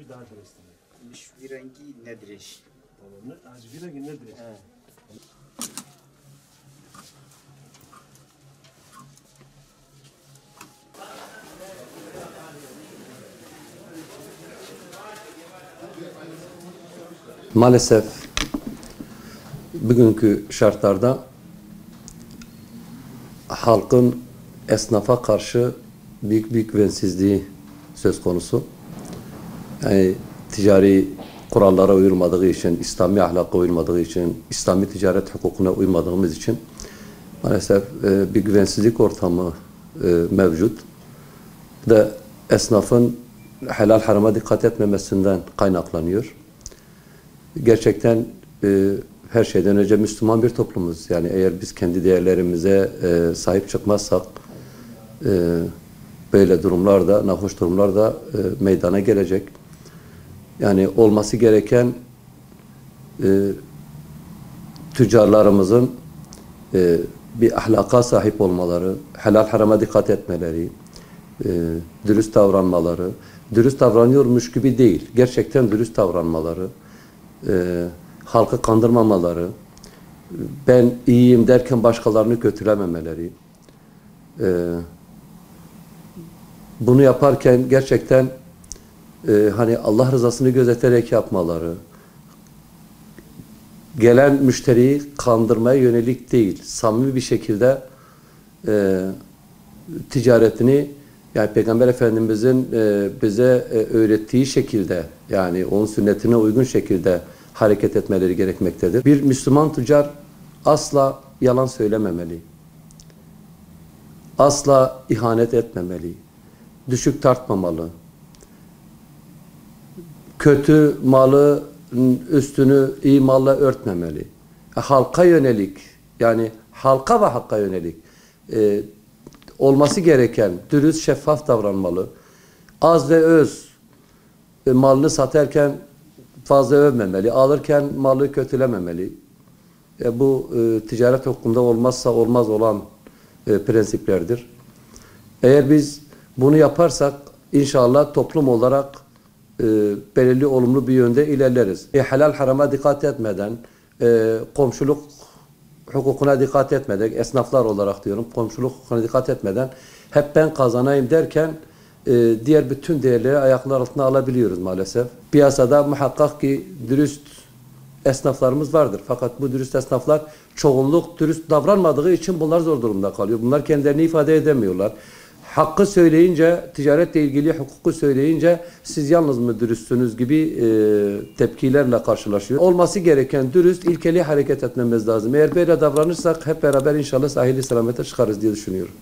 Daha dürüstüm. Bir rengi nedir? Bir rengi nedir? Maalesef bugünkü şartlarda halkın esnafa karşı büyük güvensizliği söz konusu. Yani ticari kurallara uyulmadığı için, İslami ahlaka uyulmadığı için, İslami ticaret hukukuna uymadığımız için maalesef bir güvensizlik ortamı mevcut. Ve esnafın helal harama dikkat etmemesinden kaynaklanıyor. Gerçekten her şeyden önce Müslüman bir toplumuz. Yani eğer biz kendi değerlerimize sahip çıkmazsak böyle durumlarda, nahoş durumlar da meydana gelecek. Yani olması gereken tüccarlarımızın bir ahlaka sahip olmaları, helal harama dikkat etmeleri, dürüst davranmaları, dürüst davranıyormuş gibi değil, gerçekten dürüst davranmaları, halkı kandırmamaları, ben iyiyim derken başkalarını kötülememeleri, bunu yaparken gerçekten hani Allah rızasını gözeterek yapmaları, gelen müşteriyi kandırmaya yönelik değil, samimi bir şekilde ticaretini, yani Peygamber Efendimizin bize öğrettiği şekilde, yani onun sünnetine uygun şekilde hareket etmeleri gerekmektedir. Bir Müslüman tüccar asla yalan söylememeli, asla ihanet etmemeli, düşük tartmamalı, kötü malı üstünü iyi malla örtmemeli. Halka yönelik, yani halka ve hakka yönelik olması gereken dürüst, şeffaf davranmalı. Az ve öz malını satarken fazla övmemeli, alırken malı kötülememeli. Bu ticaret hukukunda olmazsa olmaz olan prensiplerdir. Eğer biz bunu yaparsak inşallah toplum olarak belirli olumlu bir yönde ilerleriz. Helal harama dikkat etmeden, komşuluk hukukuna dikkat etmeden, esnaflar olarak diyorum, komşuluk hukukuna dikkat etmeden hep ben kazanayım derken diğer bütün değerleri ayaklar altına alabiliyoruz maalesef. Piyasada muhakkak ki dürüst esnaflarımız vardır. Fakat bu dürüst esnaflar çoğunluk dürüst davranmadığı için bunlar zor durumda kalıyor. Bunlar kendilerini ifade edemiyorlar. Hakkı söyleyince, ticaretle ilgili hukuku söyleyince siz yalnız mı dürüstsünüz gibi tepkilerle karşılaşıyor. Olması gereken dürüst, ilkeli hareket etmemiz lazım. Eğer böyle davranırsak hep beraber inşallah sahili selamete çıkarız diye düşünüyorum.